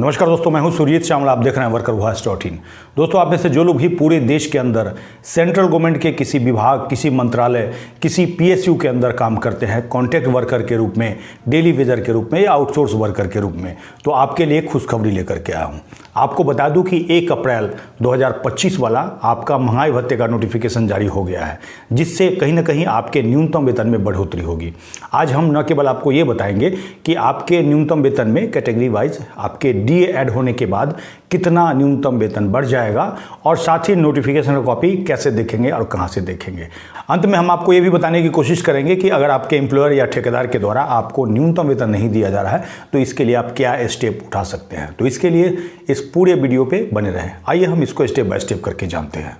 नमस्कार दोस्तों, मैं हूं सुरजीत श्यामला। आप देख रहे हैं वर्कर वॉइस .in। दोस्तों, आप में से जो लोग भी पूरे देश के अंदर सेंट्रल गवर्नमेंट के किसी विभाग, किसी मंत्रालय, किसी पीएसयू के अंदर काम करते हैं कॉन्ट्रैक्ट वर्कर के रूप में, डेली वेजर के रूप में या आउटसोर्स वर्कर के रूप में, तो आपके लिए खुशखबरी लेकर के आया हूं। आपको बता दूं कि 1 अप्रैल 2025 वाला आपका महंगाई भत्ते का नोटिफिकेशन जारी हो गया है, जिससे कहीं ना कहीं आपके न्यूनतम वेतन में बढ़ोतरी होगी। आज हम न केवल आपको ये बताएंगे कि आपके न्यूनतम वेतन में कैटेगरी वाइज आपके डीए ऐड होने के बाद कितना न्यूनतम वेतन बढ़ जाएगा, और साथ ही नोटिफिकेशन का कॉपी कैसे देखेंगे और कहां से देखेंगे। अंत में हम आपको ये भी बताने की कोशिश करेंगे कि अगर आपके एम्प्लॉयर या ठेकेदार के द्वारा आपको न्यूनतम वेतन नहीं दिया जा रहा है तो इसके लिए आप क्या स्टेप उठा सकते हैं। तो इसके लिए इस पूरे वीडियो पे बने रहें। आइए हम इसको स्टेप बाय स्टेप करके जानते हैं।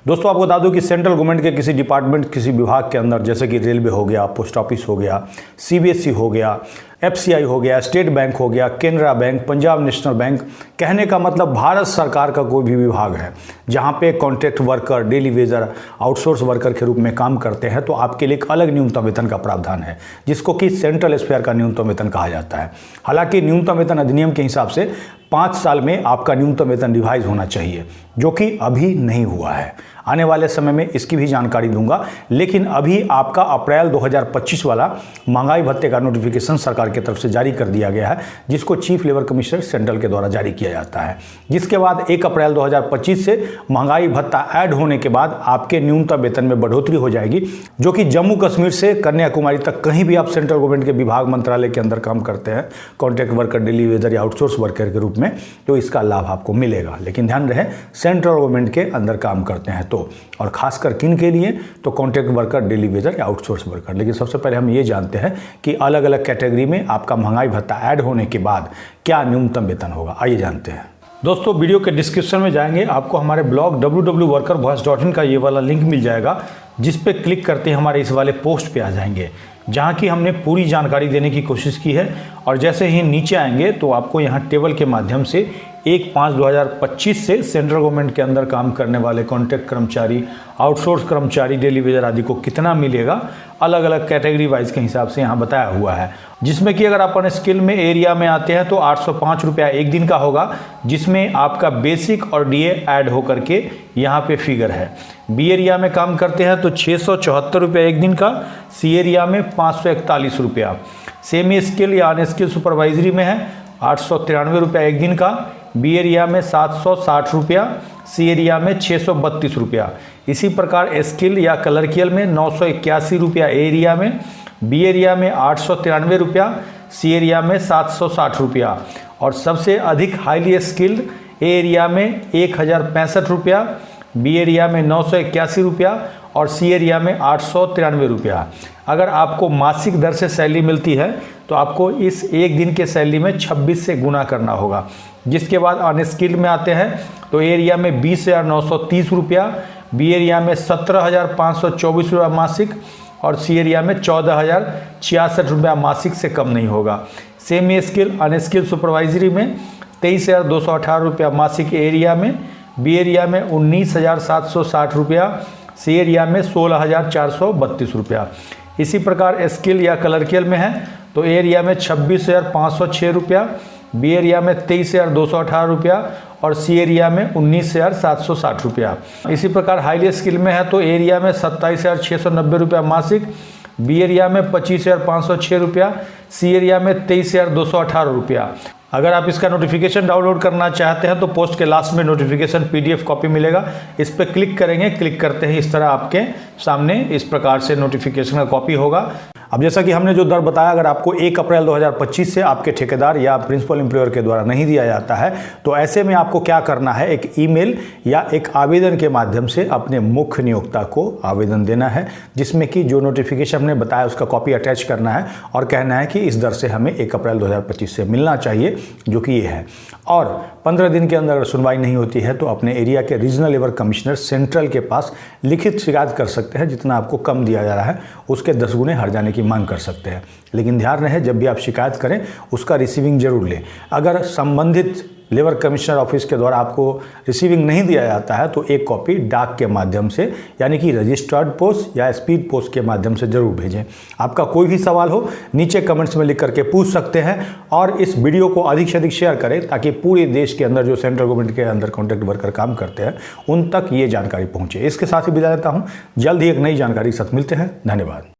दोस्तों, आपको बता दूं कि सेंट्रल गवर्नमेंट के किसी डिपार्टमेंट, किसी विभाग के अंदर, जैसे कि रेलवे हो गया, पोस्ट ऑफिस हो गया, सीबीएसई हो गया, एफसीआई हो गया, स्टेट बैंक हो गया, Canara bank, Punjab national bank, कहने का मतलब भारत सरकार का कोई भी विभाग है जहां पे contract worker, daily Vaser, outsource worker के रूप में काम करते हैं, तो आपके लिए एक अलग न्यूनतम वेतन का प्रावधान है, जिसको कि सेंट्रल स्फेयर का न्यूनतम वेतन कहा जाता है। हालांकि न्यूनतम वेतन अधिनियम के हिसाब से 5 साल में आपका न्यूनतम वेतन रिवाइज होना चाहिए, जो कि अभी नहीं हुआ है। आने वाले समय में इसकी भी जानकारी दूंगा, लेकिन अभी आपका अप्रैल 2025 वाला महंगाई भत्ते का नोटिफिकेशन सरकार की तरफ से जारी कर दिया गया है, जिसको चीफ लेबर कमिश्नर सेंट्रल के द्वारा जारी किया जाता है। जिसके बाद 1 अप्रैल 2025 से महंगाई भत्ता ऐड होने के बाद आपके न्यूनतम वेतन में बढ़ोतरी हो जाएगी, जो कि जम्मू कश्मीर से कन्याकुमारी तक कहीं भी आप सेंट्रल गवर्नमेंट के विभाग, मंत्रालय के अंदर काम करते हैं कॉन्ट्रैक्ट वर्कर, डेली वेजर या आउटसोर्स वर्कर के रूप में, तो इसका लाभ आपको मिलेगा। लेकिन ध्यान रहे, सेंट्रल गवर्नमेंट के अंदर काम करते हैं तो, और खासकर किन के लिए, तो कॉन्ट्रैक्ट वर्कर, डेली वेजर या आउटसोर्स वर्कर। लेकिन सबसे पहले हम ये जानते हैं कि अलग अलग कैटेगरी में आपका महंगाई भत्ता ऐड होने के बाद क्या न्यूनतम वेतन होगा। आइए जानते हैं। दोस्तों, वीडियो के डिस्क्रिप्शन में जाएंगे, आपको हमारे ब्लॉग www.workervoice.in का ये वाला लिंक मिल जाएगा, जिस पे क्लिक करते हैं हमारे इस वाले पोस्ट पे आ जाएंगे, जहाँ की हमने पूरी जानकारी देने की कोशिश की है। और जैसे ही नीचे आएंगे तो आपको यहाँ टेबल के माध्यम से 1/5/2025 से सेंट्रल गवर्नमेंट के अंदर काम करने वाले कॉन्ट्रैक्ट कर्मचारी, आउटसोर्स कर्मचारी, डेली वेजर आदि को कितना मिलेगा, अलग अलग कैटेगरी वाइज के हिसाब से यहाँ बताया हुआ है। जिसमें कि अगर अपन स्किल में एरिया में आते हैं तो 805 रुपया एक दिन का होगा, जिसमें आपका बेसिक और डीए ऐड होकर के यहाँ पे फिगर है। बी एरिया में काम करते हैं तो 674 रुपया एक दिन का, सी एरिया में 541 रुपया, सेमी स्किल या अनस्किल सुपरवाइजरी में है 893 रुपया एक दिन का, बी एरिया में 760 रुपया, सी एरिया में 632 रुपया। इसी प्रकार स्किल या क्लर्कियल में 981 रुपया एरिया में, बी एरिया में 893 रुपया, सी एरिया में 760 रुपया, और सबसे अधिक हाईली स्किल्ड एरिया में 1065 रुपया, बी एरिया में 981 रुपया और सी एरिया में 893 रुपया। अगर आपको मासिक दर से सैलरी मिलती है तो आपको इस एक दिन के सैलरी में 26 से गुना करना होगा। जिसके बाद अनस्किल्ड में आते हैं तो एरिया में 20,930 रुपया, बी एरिया में 17,524 रुपया मासिक, और सी एरिया में 14,066 रुपया मासिक से कम नहीं होगा। सेमी स्किल अनस्किल सुपरवाइजरी में 23,218 रुपया मासिक एरिया में, बी एरिया में 19,760 रुपया, सी एरिया में 16,432 रुपया। इसी प्रकार स्किल या क्लर्कियल में है तो एरिया में 26,506 रुपया, बी एरिया में 23,218 रुपया और सी एरिया में 19,760 रुपया। इसी प्रकार हाईली स्किल में है तो एरिया में 27,690 रुपया मासिक, बी एरिया में 25,506 रुपया, सी एरिया में 23,218 रुपया। अगर आप इसका नोटिफिकेशन डाउनलोड करना चाहते हैं तो पोस्ट के लास्ट में नोटिफिकेशन पीडीएफ कॉपी मिलेगा, इस पर क्लिक करेंगे। क्लिक करते ही इस तरह आपके सामने इस प्रकार से नोटिफिकेशन का कॉपी होगा। अब जैसा कि हमने जो दर बताया, अगर आपको 1 अप्रैल 2025 से आपके ठेकेदार या प्रिंसिपल एम्प्लॉयर के द्वारा नहीं दिया जाता है, तो ऐसे में आपको क्या करना है, एक ईमेल या एक आवेदन के माध्यम से अपने मुख्य नियोक्ता को आवेदन देना है, जिसमें कि जो नोटिफिकेशन हमने बताया उसका कॉपी अटैच करना है और कहना है कि इस दर से हमें 1 अप्रैल 2025 से मिलना चाहिए, जो कि ये है। और 15 दिन के अंदर अगर सुनवाई नहीं होती है तो अपने एरिया के रीजनल लेबर कमिश्नर सेंट्रल के पास लिखित शिकायत कर सकते हैं। जितना आपको कम दिया जा रहा है उसके 10 गुने हर्जाने की मांग कर सकते हैं। लेकिन ध्यान रहे, जब भी आप शिकायत करें उसका रिसीविंग जरूर लें। अगर संबंधित लेबर कमिश्नर ऑफिस के द्वारा आपको रिसीविंग नहीं दिया जाता है तो एक कॉपी डाक के माध्यम से यानी कि रजिस्टर्ड पोस्ट या स्पीड पोस्ट के माध्यम से जरूर भेजें। आपका कोई भी सवाल हो नीचे कमेंट्स में लिख करके पूछ सकते हैं और इस वीडियो को अधिक से अधिक शेयर करें ताकि पूरे देश के अंदर जो सेंट्रल गवर्नमेंट के अंदर कॉन्ट्रैक्ट वर्कर काम करते हैं उन तक ये जानकारी पहुंचे। इसके साथ ही विदा लेता हूं, जल्द ही एक नई जानकारी के साथ मिलते हैं। धन्यवाद।